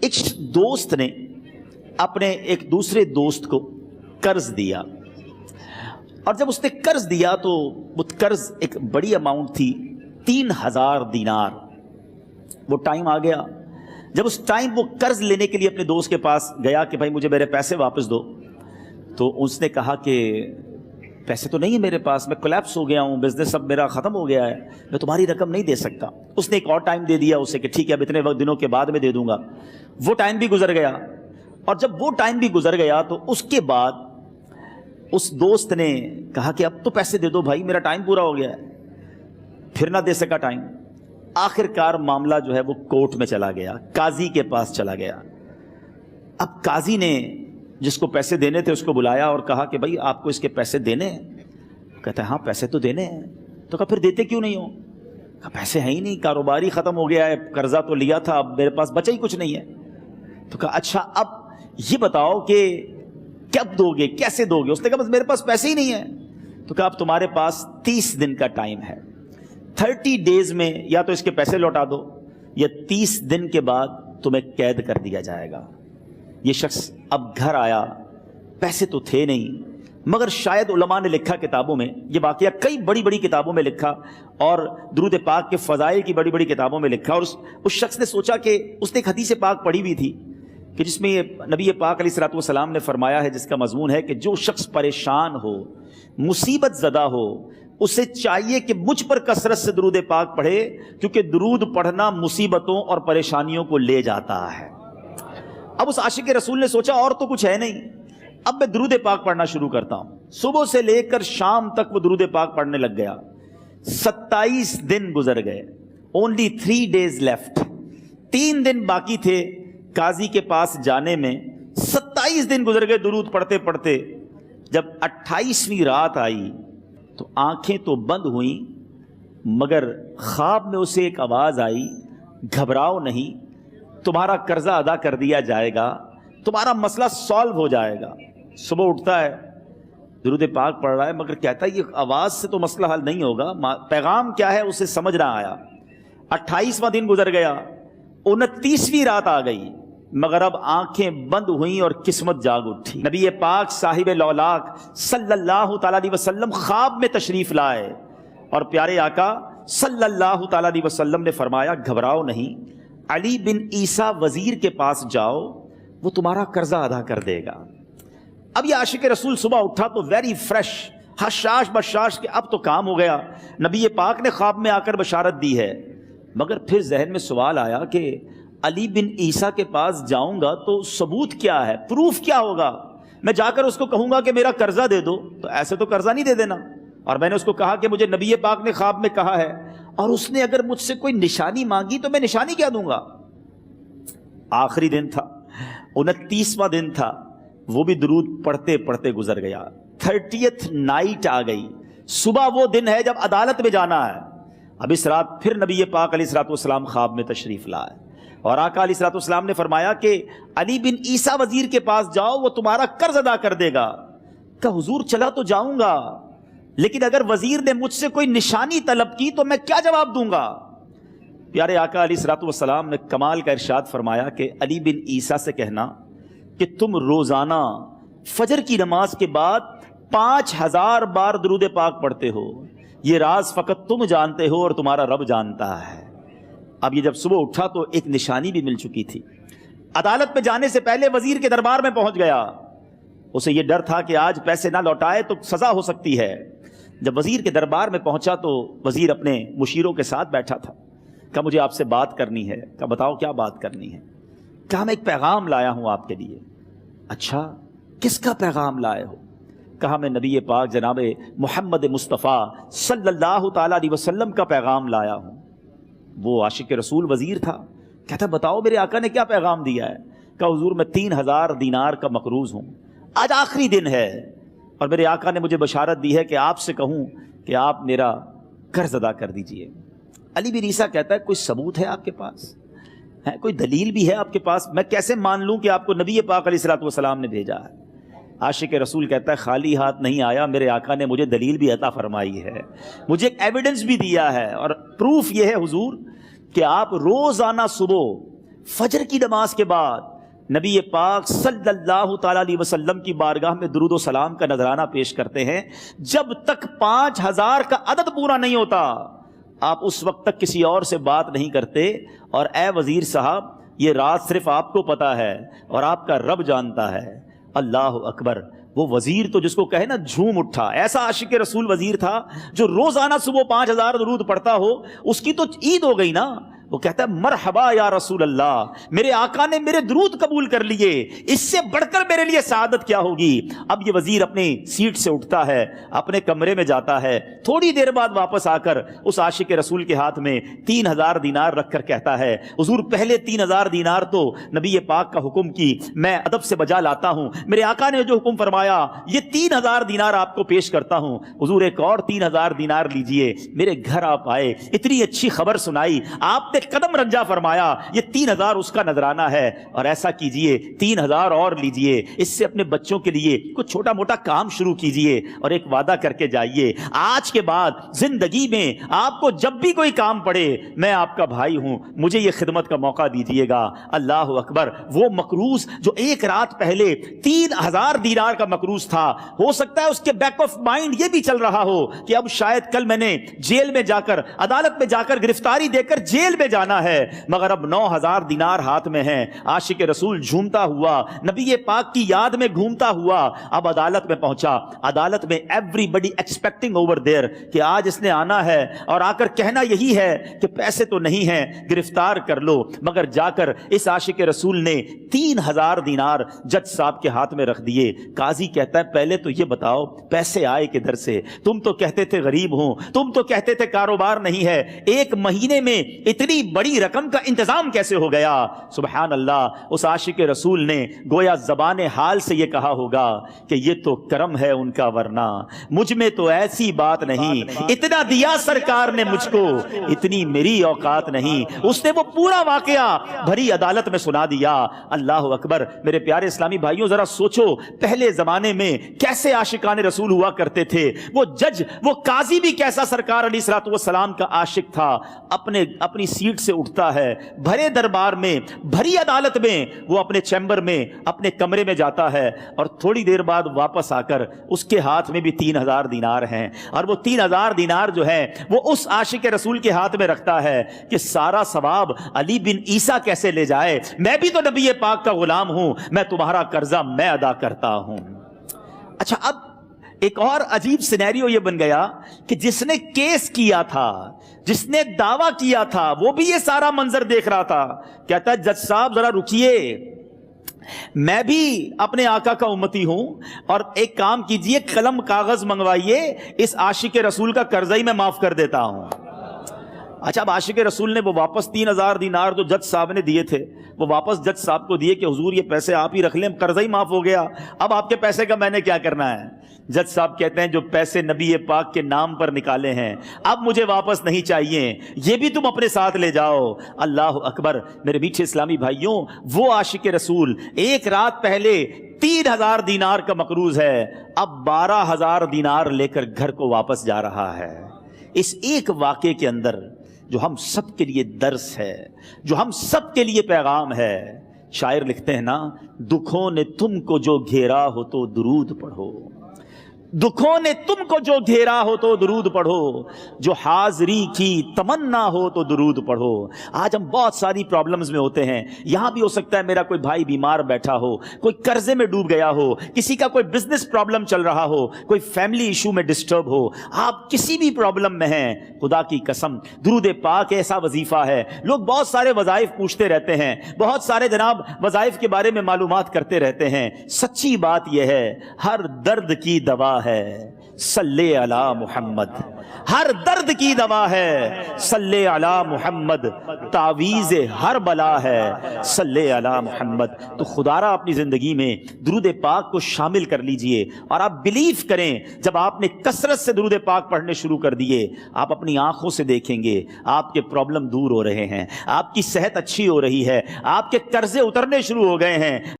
ایک دوست نے اپنے ایک دوسرے دوست کو قرض دیا، اور جب اس نے قرض دیا تو وہ قرض ایک بڑی اماؤنٹ تھی، 3000 دینار۔ وہ ٹائم آ گیا جب اس ٹائم وہ قرض لینے کے لیے اپنے دوست کے پاس گیا کہ بھائی مجھے میرے پیسے واپس دو، تو اس نے کہا کہ پیسے تو نہیں ہے میرے پاس، میں کولیپس ہو گیا ہوں، بزنس اب میرا ختم ہو گیا ہے، میں تمہاری رقم نہیں دے سکتا۔ اس نے ایک اور ٹائم دے دیا اسے کہ ٹھیک ہے اب اتنے دنوں کے بعد میں دے دوں گا۔ وہ ٹائم بھی گزر گیا، اور جب وہ ٹائم بھی گزر گیا تو اس کے بعد اس دوست نے کہا کہ اب تو پیسے دے دو بھائی، میرا ٹائم پورا ہو گیا ہے۔ پھر نہ دے سکا ٹائم۔ آخر کار معاملہ جو ہے وہ کورٹ میں چلا گیا، قاضی کے پاس چلا گیا۔ اب قاضی نے جس کو پیسے دینے تھے اس کو بلایا اور کہا کہ بھائی آپ کو اس کے پیسے دینے ہیں؟ کہتا ہے ہاں پیسے تو دینے ہیں۔ تو کہا پھر دیتے کیوں نہیں ہو؟ کہا پیسے ہیں ہی نہیں، کاروبار ہی ختم ہو گیا ہے، قرضہ تو لیا تھا، اب میرے پاس بچا ہی کچھ نہیں ہے۔ تو کہا اچھا اب یہ بتاؤ کہ کب دو گے، کیسے دو گے؟ اس نے کہا بس میرے پاس پیسے ہی نہیں ہیں۔ تو کہا اب تمہارے پاس 30 دن کا ٹائم ہے، 30 ڈیز میں یا تو اس کے پیسے لوٹا دو یا 30 دن کے بعد تمہیں قید کر دیا جائے گا۔ یہ شخص اب گھر آیا، پیسے تو تھے نہیں، مگر شاید علماء نے لکھا کتابوں میں، یہ واقعہ کئی بڑی بڑی کتابوں میں لکھا اور درود پاک کے فضائل کی بڑی بڑی کتابوں میں لکھا، اور اس شخص نے سوچا کہ اس نے ایک حدیث پاک پڑھی ہوئی تھی کہ جس میں نبی پاک علیہ الصلوۃ والسلام نے فرمایا ہے، جس کا مضمون ہے کہ جو شخص پریشان ہو، مصیبت زدہ ہو، اسے چاہیے کہ مجھ پر کثرت سے درود پاک پڑھے، کیونکہ درود پڑھنا مصیبتوں اور پریشانیوں کو لے جاتا ہے۔ اب اس عاشق رسول نے سوچا اور تو کچھ ہے نہیں، اب میں درود پاک پڑھنا شروع کرتا ہوں۔ صبح سے لے کر شام تک وہ درود پاک پڑھنے لگ گیا۔ 27 دن گزر گئے، only 3 days left، 3 دن باقی تھے قاضی کے پاس جانے میں۔ 27 دن گزر گئے درود پڑھتے پڑھتے۔ جب 28ویں رات آئی تو آنکھیں تو بند ہوئیں، مگر خواب میں اسے ایک آواز آئی، گھبراؤ نہیں، تمہارا قرضہ ادا کر دیا جائے گا، تمہارا مسئلہ سالو ہو جائے گا۔ صبح اٹھتا ہے، درود پاک پڑھ رہا ہے، مگر کہتا ہے یہ آواز سے تو مسئلہ حل نہیں ہوگا، پیغام کیا ہے اسے سمجھ نہ آیا۔ 28واں دن گزر گیا، 29ویں رات آ گئی، مگر اب آنکھیں بند ہوئیں اور قسمت جاگ اٹھی۔ نبی پاک صاحب لولاک صلی اللہ تعالیٰ علیہ وسلم خواب میں تشریف لائے، اور پیارے آقا صلی اللہ تعالیٰ علیہ وسلم نے فرمایا گھبراؤ نہیں، علی بن عیسیٰ وزیر کے پاس جاؤ، وہ تمہارا قرضہ ادا کر دے گا۔ اب یہ عاشق رسول صبح اٹھا تو ویری فریش، حشاش بشاش کہ اب تو کام ہو گیا، نبی پاک نے خواب میں آ کر بشارت دی ہے۔ مگر پھر ذہن میں سوال آیا کہ علی بن عیسیٰ کے پاس جاؤں گا تو ثبوت کیا ہے، پروف کیا ہوگا؟ میں جا کر اس کو کہوں گا کہ میرا قرضہ دے دو تو ایسے تو قرضہ نہیں دے دینا، اور میں نے اس کو کہا کہ مجھے نبی پاک نے خواب میں کہا ہے، اور اس نے اگر مجھ سے کوئی نشانی مانگی تو میں نشانی کیا دوں گا؟ آخری دن تھا، 29واں دن تھا، وہ بھی درود پڑھتے پڑھتے گزر گیا۔ 30th نائٹ آ گئی، صبح وہ دن ہے جب عدالت میں جانا ہے۔ اب اس رات پھر نبی پاک علیہ الصلوۃ والسلام خواب میں تشریف لائے، اور آقا علیہ الصلوۃ والسلام نے فرمایا کہ علی بن عیسیٰ وزیر کے پاس جاؤ، وہ تمہارا قرض ادا کر دے گا۔ کہ حضور چلا تو جاؤں گا، لیکن اگر وزیر نے مجھ سے کوئی نشانی طلب کی تو میں کیا جواب دوں گا؟ پیارے آقا علیہ الصلوۃ والسلام نے کمال کا ارشاد فرمایا کہ علی بن عیسیٰ سے کہنا کہ تم روزانہ فجر کی نماز کے بعد 5000 بار درود پاک پڑھتے ہو، یہ راز فقط تم جانتے ہو اور تمہارا رب جانتا ہے۔ اب یہ جب صبح اٹھا تو ایک نشانی بھی مل چکی تھی۔ عدالت میں جانے سے پہلے وزیر کے دربار میں پہنچ گیا، اسے یہ ڈر تھا کہ آج پیسے نہ لوٹائے تو سزا ہو سکتی ہے۔ جب وزیر کے دربار میں پہنچا تو وزیر اپنے مشیروں کے ساتھ بیٹھا تھا۔ کہا مجھے آپ سے بات کرنی ہے۔ کہا بتاؤ کیا بات کرنی ہے؟ کہا میں ایک پیغام لایا ہوں آپ کے لیے۔ اچھا کس کا پیغام لائے ہو؟ کہا میں نبی پاک جناب محمد مصطفیٰ صلی اللہ تعالیٰ علیہ وسلم کا پیغام لایا ہوں۔ وہ عاشق رسول وزیر تھا، کہتا بتاؤ میرے آقا نے کیا پیغام دیا ہے؟ کہا حضور میں 3000 دینار کا مقروض ہوں، آج آخری دن ہے، اور میرے آقا نے مجھے بشارت دی ہے کہ آپ سے کہوں کہ آپ میرا قرض ادا کر دیجئے۔ علی بن عیسیٰ کہتا ہے کوئی ثبوت ہے آپ کے پاس؟ ہے کوئی دلیل بھی ہے آپ کے پاس؟ میں کیسے مان لوں کہ آپ کو نبی پاک علیہ الصلوۃ والسلام نے بھیجا ہے؟ عاشق رسول کہتا ہے خالی ہاتھ نہیں آیا، میرے آقا نے مجھے دلیل بھی عطا فرمائی ہے، مجھے ایک ایویڈنس بھی دیا ہے، اور پروف یہ ہے حضور کہ آپ روزانہ صبح فجر کی نماز کے بعد نبی پاک صلی اللہ تعالی علیہ وسلم کی بارگاہ میں درود و سلام کا نذرانہ پیش کرتے ہیں. جب تک 5000 کا عدد پورا نہیں ہوتا آپ اس وقت تک کسی اور سے بات نہیں کرتے. اور اے وزیر صاحب یہ رات صرف آپ کو پتا ہے اور آپ کا رب جانتا ہے. اللہ اکبر. وہ وزیر تو جس کو کہے نا جھوم اٹھا، ایسا عاشق رسول وزیر تھا جو روزانہ صبح 5000 درود پڑھتا ہو. اس کی تو عید ہو گئی نا. وہ کہتا ہے مرحبا یا رسول اللہ، میرے آقا نے میرے درود قبول کر لیے، اس سے بڑھ کر میرے لیے سعادت کیا ہوگی. اب یہ وزیر اپنی سیٹ سے اٹھتا ہے، اپنے کمرے میں جاتا ہے، تھوڑی دیر بعد واپس آ کر اس عاشق رسول کے ہاتھ میں 3000 دینار رکھ کر کہتا ہے حضور پہلے 3000 دینار تو نبی پاک کا حکم کی میں ادب سے بجا لاتا ہوں، میرے آقا نے جو حکم فرمایا یہ 3000 دینار آپ کو پیش کرتا ہوں. حضور ایک اور 3000 دینار لیجئے. میرے گھر آپ آئے، اتنی اچھی خبر سنائی، آپ قدم رنجا فرمایا یہ 3000 اس کا نذرانہ ہے. اور ایسا کیجئے 3000 اور لیجئے، اس سے اپنے بچوں کے لیے کچھ چھوٹا موٹا کام شروع کیجئے اور ایک وعدہ کر کے جائیے آج کے بعد زندگی میں آپ کو جب بھی کوئی کام پڑے میں آپ کا بھائی ہوں، مجھے یہ خدمت کا موقع دیجئے گا. اللہ اکبر. وہ مقروض جو ایک رات پہلے 3000 دینار کا مقروض تھا، ہو سکتا ہے اس کے بیک آف مائنڈ یہ بھی چل رہا ہو کہ اب شاید کل میں نے جیل میں جا کر عدالت میں جا کر گرفتاری دے کر جیل میں جانا ہے، مگر اب 9000 دینار ہاتھ میں ہیں. عاشق رسول جھومتا ہوا نبی پاک کی یاد میں گھومتا ہوا اب عدالت میں پہنچا. عدالت میں everybody expecting over there کہ آج اس نے آنا ہے اور آ کر کہنا یہی ہے کہ پیسے تو نہیں ہیں، گرفتار کر لو. مگر جا کر اس عاشق رسول نے 3000 دینار جج صاحب کے ہاتھ میں رکھ دیے. قاضی کہتا ہے پہلے تو یہ بتاؤ پیسے آئے کدھر سے؟ تم تو کہتے تھے غریب ہوں، تم تو کہتے تھے کاروبار نہیں ہے، ایک مہینے میں اتنی بڑی رقم کا انتظام کیسے ہو گیا؟ سبحان اللہ. اس عاشق رسول نے گویا زبان حال سے یہ کہا ہوگا کہ یہ تو کرم ہے ان کا، ورنہ مجھ میں تو ایسی بات نہیں، اتنا دیا سرکار نے مجھ کو، اتنی میری اوقات نہیں. اس نے وہ پورا واقعہ بھری عدالت میں سنا دیا. اللہ اکبر. میرے پیارے اسلامی بھائیوں ذرا سوچو پہلے زمانے میں کیسے عاشقان رسول ہوا کرتے تھے. وہ جج، وہ قاضی بھی کیسا سرکار علیہ الصلوۃ والسلام کا عاشق تھا. اپنی سیٹ سے اٹھتا ہے، بھرے دربار میں، بھری عدالت میں، وہ اپنے چیمبر میں، اپنے کمرے میں جاتا ہے اور تھوڑی دیر بعد واپس آ کر اس کے ہاتھ میں بھی 3000 دینار ہیں. اور وہ 3000 دینار جو ہے وہ اس عاشق رسول کے ہاتھ میں رکھتا ہے کہ سارا ثواب علی بن عیسیٰ کیسے لے جائے، میں بھی تو نبی پاک کا غلام ہوں، میں تمہارا قرضہ میں ادا کرتا ہوں. اچھا اب ایک اور عجیب سینیریو یہ بن گیا کہ جس نے کیس کیا تھا، جس نے دعویٰ کیا تھا، وہ بھی یہ سارا منظر دیکھ رہا تھا. کہتا ہے جج صاحب ذرا رکیے، میں بھی اپنے آقا کا امتی ہوں اور ایک کام کیجئے قلم کاغذ منگوائیے، اس عاشق رسول کا قرضہ ہی میں معاف کر دیتا ہوں. اچھا اب عاشق رسول نے وہ واپس 3000 دینار جو جج صاحب نے دیے تھے وہ واپس جج صاحب کو دیے کہ حضور یہ پیسے آپ ہی رکھ لیں، قرضہ ہی معاف ہو گیا، اب آپ کے پیسے کا میں نے کیا کرنا ہے؟ جج صاحب کہتے ہیں جو پیسے نبی پاک کے نام پر نکالے ہیں اب مجھے واپس نہیں چاہیے، یہ بھی تم اپنے ساتھ لے جاؤ. اللہ اکبر. میرے میٹھے اسلامی بھائیوں وہ عاشق رسول ایک رات پہلے 3000 دینار کا مقروض ہے، اب 12000 دینار لے کر گھر کو واپس جا رہا ہے. اس ایک واقعے کے اندر جو ہم سب کے لیے درس ہے، جو ہم سب کے لیے پیغام ہے. شاعر لکھتے ہیں نا، دکھوں نے تم کو جو گھیرا ہو تو درود پڑھو، دکھوں نے تم کو جو گھیرا ہو تو درود پڑھو، جو حاضری کی تمنا ہو تو درود پڑھو. آج ہم بہت ساری پرابلمز میں ہوتے ہیں. یہاں بھی ہو سکتا ہے میرا کوئی بھائی بیمار بیٹھا ہو، کوئی قرضے میں ڈوب گیا ہو، کسی کا کوئی بزنس پرابلم چل رہا ہو، کوئی فیملی ایشو میں ڈسٹرب ہو، آپ کسی بھی پرابلم میں ہیں، خدا کی قسم درود پاک ایسا وظیفہ ہے. لوگ بہت سارے وظائف پوچھتے رہتے ہیں، بہت سارے جناب وظائف کے بارے میں معلومات کرتے رہتے ہیں. سچی بات یہ ہے ہر درد کی دوا ہے صلی علی محمد، ہر درد کی دوا ہے صلی علی محمد، تعویذ ہر بلا ہے صلی علی محمد. تو خدا را اپنی زندگی میں درود پاک کو شامل کر لیجئے اور آپ بلیو کریں جب آپ نے کثرت سے درود پاک پڑھنے شروع کر دیے آپ اپنی آنکھوں سے دیکھیں گے آپ کے پرابلم دور ہو رہے ہیں، آپ کی صحت اچھی ہو رہی ہے، آپ کے قرضے اترنے شروع ہو گئے ہیں.